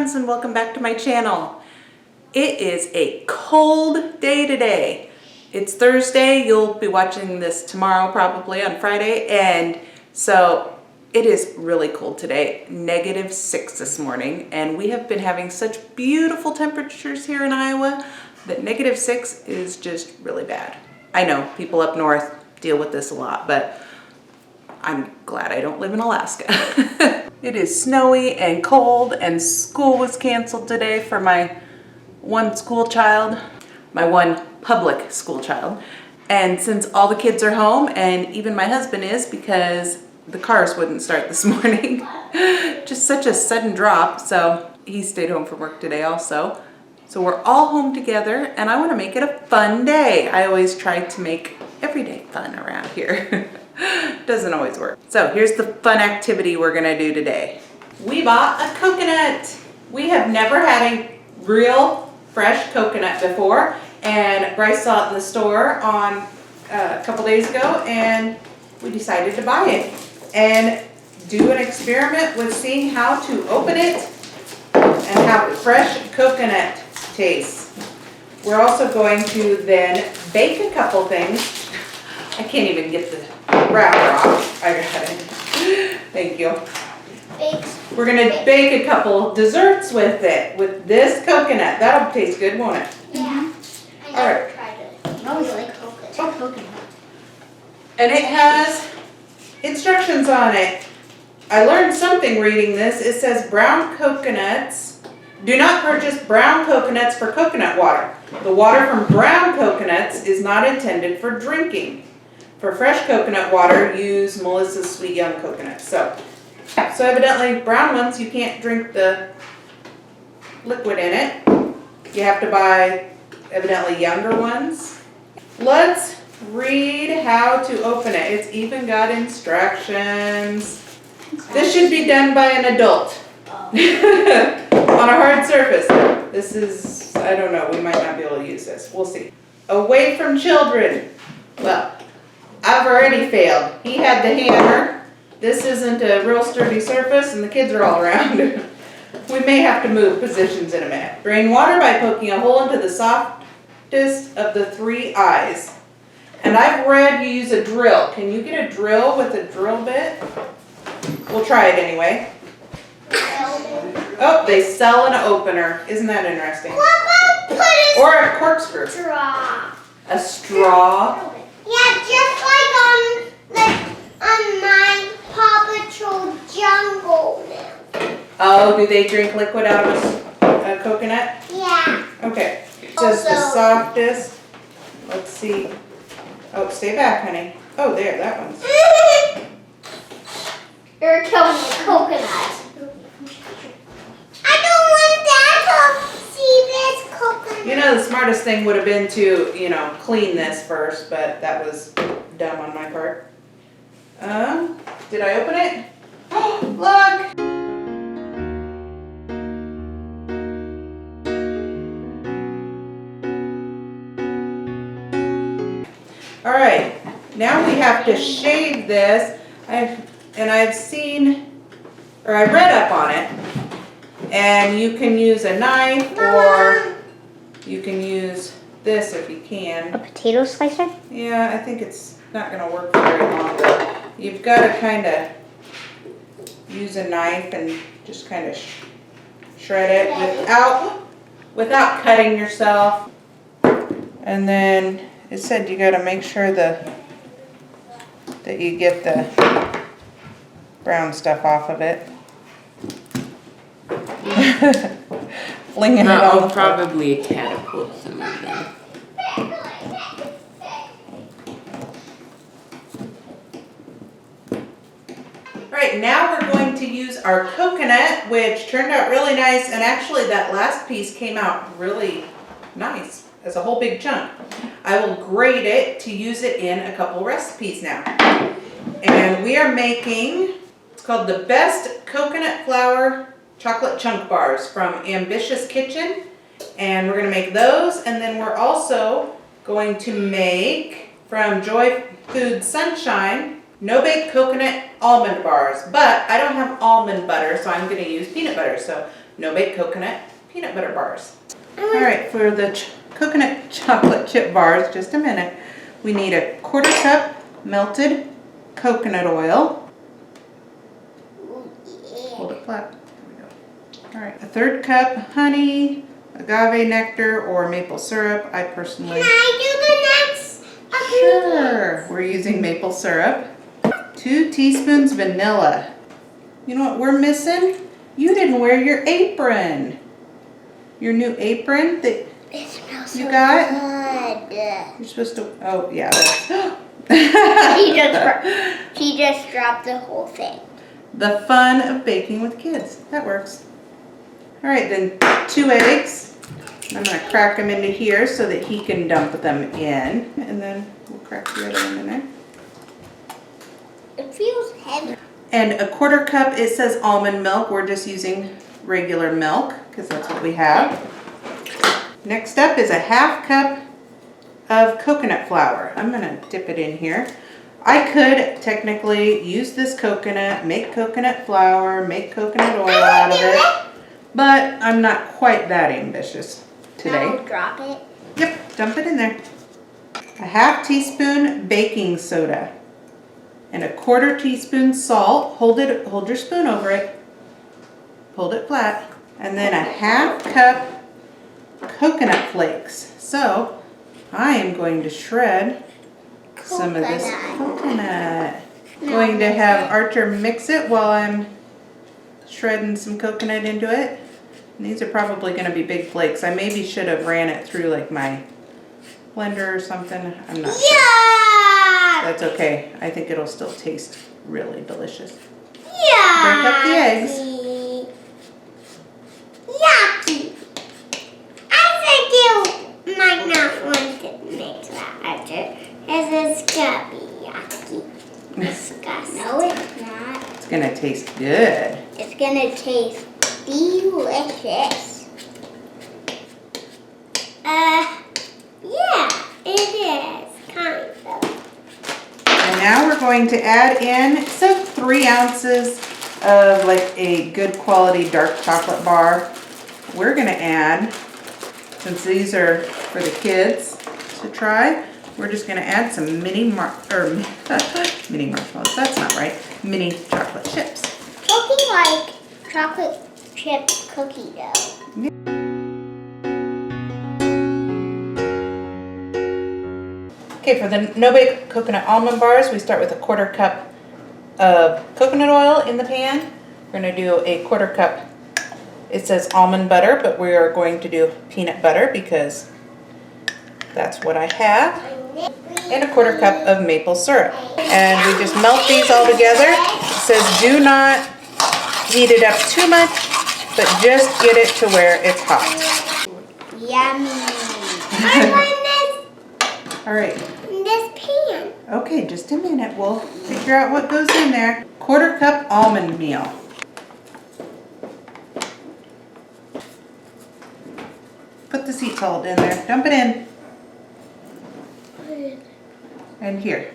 friends, and welcome back to my channel. It is a cold day today. It's Thursday. You'll be watching this tomorrow, probably on Friday, and so it is really cold today. -6 this morning, and we have been having such beautiful temperatures here in Iowa that -6 is just really bad. I know people up north deal with this a lot, but I'm glad I don't live in Alaska. It is snowy and cold, and school was canceled today for my one school child, my one public school child. And since all the kids are home, and even my husband is, because the cars wouldn't start this morning, just such a sudden drop, so he stayed home from work today also. So we're all home together, and I want to make it a fun day. I always try to make every day fun around here. Doesn't always work. So here's the fun activity we're gonna do today. We bought a coconut. We have never had a real fresh coconut before, and Bryce saw it in the store on a couple days ago, and we decided to buy it and do an experiment with seeing how to open it and how fresh coconut tastes. We're also going to then bake a couple things. I can't even get the wrapper off. I got it. Thank you. We're gonna bake a couple desserts with it, with this coconut. That'll taste good, won't it? Yeah. I never tried it. I always like coconut. And it has instructions on it. I learned something reading this. It says brown coconuts. Do not purchase brown coconuts for coconut water. The water from brown coconuts is not intended for drinking. For fresh coconut water, use Melissa's Sweet Young coconut. So evidently brown ones, you can't drink the liquid in it. You have to buy evidently younger ones. Let's read how to open it. It's even got instructions. This should be done by an adult. On a hard surface. This is, I don't know, we might not be able to use this. We'll see. Away from children. Well, I've already failed. He had the hammer. This isn't a real sturdy surface, and the kids are all around. We may have to move positions in a minute. Drain water by poking a hole into the softest of the 3 eyes. And I've read you use a drill. Can you get a drill with a drill bit? We'll try it anyway. Oh, they sell an opener. Isn't that interesting? Or a corkscrew. Straw. A straw? Yeah, just like on my Paw Patrol Jungle now. Oh, do they drink liquid out of a coconut? Yeah. Okay. Just the softest. Let's see. Oh, stay back, honey. Oh, there, that one's. You're killing the coconut. I don't want that to see this coconut. You know, the smartest thing would have been to, clean this first, but that was dumb on my part. Did I open it? Oh, look! All right, now we have to shave this. I've seen, or I read up on it, and you can use a knife, or you can use this if you can. A potato slicer? Yeah, I think it's not going to work for very long, but you've got to kind of use a knife and just kind of shred it without cutting yourself. And then it said you got to make sure that you get the brown stuff off of it. Flinging it on the floor. Probably catapult some of them. Alright, now we're going to use our coconut, which turned out really nice, and actually that last piece came out really nice as a whole big chunk. I will grate it to use it in a couple recipes now. And we are making, it's called the Best Coconut Flour Chocolate Chunk Bars from Ambitious Kitchen. And we're going to make those, and then we're also going to make from Joy Food Sunshine no-bake coconut almond bars, but I don't have almond butter, so I'm going to use peanut butter. So no-bake coconut peanut butter bars. All right, for the coconut chocolate chip bars, just a minute, we need a 1/4 cup melted coconut oil. Ooh, yeah. Hold it flat. There we go. All right, a 1/3 cup honey, agave nectar, or maple syrup. I personally... Can I do the next? Sure. We're using maple syrup. 2 teaspoons vanilla. You know what we're missing? You didn't wear your apron. Your new apron that It smells you so got? good. You're supposed to... Oh, yeah. She just dropped the whole thing. The fun of baking with kids. That works. All right, then 2 eggs. I'm going to crack them into here so that he can dump them in. And then we'll crack the other one in there. It feels heavy. And a 1/4 cup, it says almond milk. We're just using regular milk because that's what we have. Next up is a 1/2 cup of coconut flour. I'm going to dip it in here. I could technically use this coconut, make coconut flour, make coconut oil out of it, but I'm not quite that ambitious today. Now drop it. Yep, dump it in there. A 1/2 teaspoon baking soda and a 1/4 teaspoon salt. Hold your spoon over it. Hold it flat. And then a 1/2 cup coconut flakes. So I am going to shred some of this coconut. Going to have Archer mix it while I'm shredding some coconut into it. And these are probably going to be big flakes. I maybe should have ran it through like my blender or something. I'm not sure. Yeah. That's okay. I think it'll still taste really delicious. Yeah. Break up the eggs. Yucky. I think you might not want to mix that, Archer, because it's gonna be yucky. Disgusting. No, it's not. It's going to taste good. It's gonna taste delicious. Yeah, it is, kind of. And now we're going to add in, it says 3 ounces of like a good quality dark chocolate bar. We're going to add, since these are for the kids to try, we're just going to add some mini marshmallows. That's not right. Mini chocolate chips. Looking like chocolate chip cookie dough. Okay, for the no-bake coconut almond bars, we start with a 1/4 cup of coconut oil in the pan. We're going to do a 1/4 cup, it says almond butter, but we are going to do peanut butter because that's what I have. And a 1/4 cup of maple syrup. And we just melt these all together. It says do not heat it up too much, but just get it to where it's hot. Yummy. I want All right. this pan. Okay, just a minute. We'll figure out what goes in there. 1/4 cup almond meal. Put the sea salt in there. Dump it in. And here.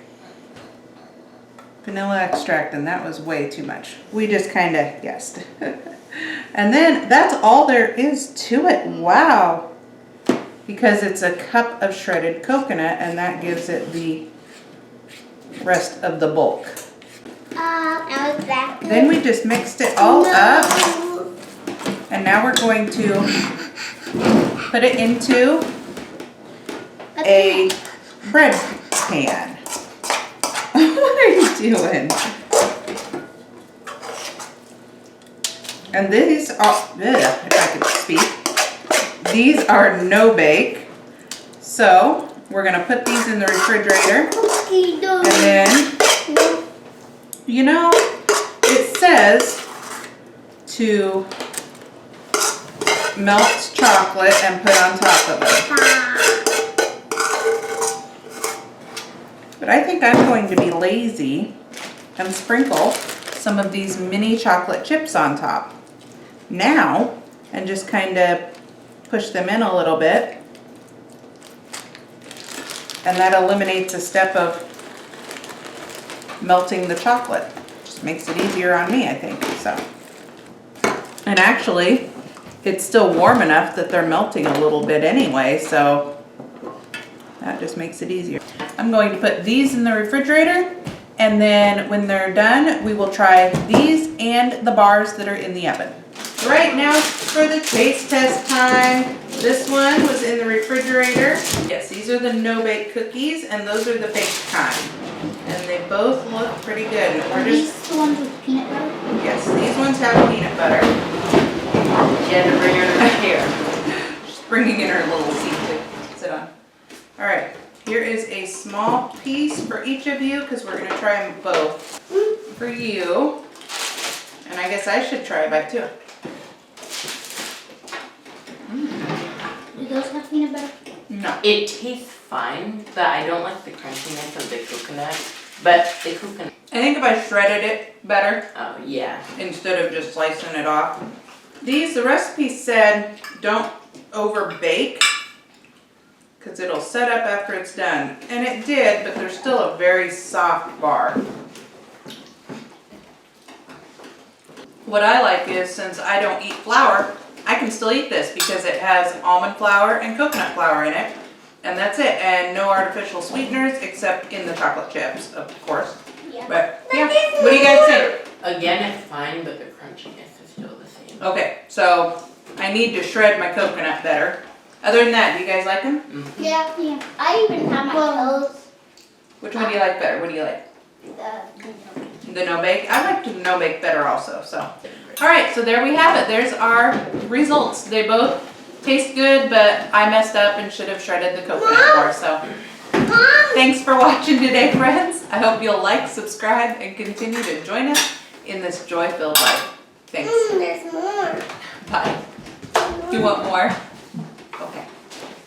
Vanilla extract, and that was way too much. We just kind of guessed. And then that's all there is to it. Wow. Because it's a cup of shredded coconut, and that gives it the rest of the bulk. Now is that good? Then we just mixed it all up, and now we're going to put it into a bread pan. What are you doing? And these are, if I could speak, these are no bake. So we're gonna put these in the refrigerator. And then, you know, it says to melt chocolate and put on top of it. But I think I'm going to be lazy and sprinkle some of these mini chocolate chips on top now and just kind of push them in a little bit. And that eliminates a step of melting the chocolate. Just makes it easier on me, I think. So, and actually, it's still warm enough that they're melting a little bit anyway, so that just makes it easier. I'm going to put these in the refrigerator, and then when they're done, we will try these and the bars that are in the oven. Right now for the taste test time. This one was in the refrigerator. Yes, these are the no-bake cookies, and those are the baked kind. And they both look pretty good. And Are these the ones with peanut butter? yes, these ones have peanut butter. She had to bring her to the chair. She's bringing in her little seat to sit on. All right, here is a small piece for each of you because we're gonna try them both. For you, and I guess I should try a bite too. Do those have peanut butter? No. It tastes fine, but I don't like the crunchiness of the coconut. But the coconut, I think if I shredded it better oh yeah. instead of just slicing it off. These, the recipe said don't over bake because it'll set up after it's done. And it did, but they're still a very soft bar. What I like is, since I don't eat flour, I can still eat this because it has almond flour and coconut flour in it. And that's it, and no artificial sweeteners except in the chocolate chips, of course. Yeah. But yeah, what do you guys think? Again, it's fine, but the crunchiness is still the same. Okay, so I need to shred my coconut better. Other than that, do you guys like them? Mm-hmm. Yeah. Yeah. I even have my toes. Which one do you like better? What do you like? The The no-bake? I like the no-bake better also, so. All right, so there we have it. There's our results. They both taste good, but I messed up and should have shredded the coconut more, so. Thanks for watching today, friends. I hope you'll like, subscribe, and continue to join us in this joy-filled life. Thanks. There's more. Bye. You want more?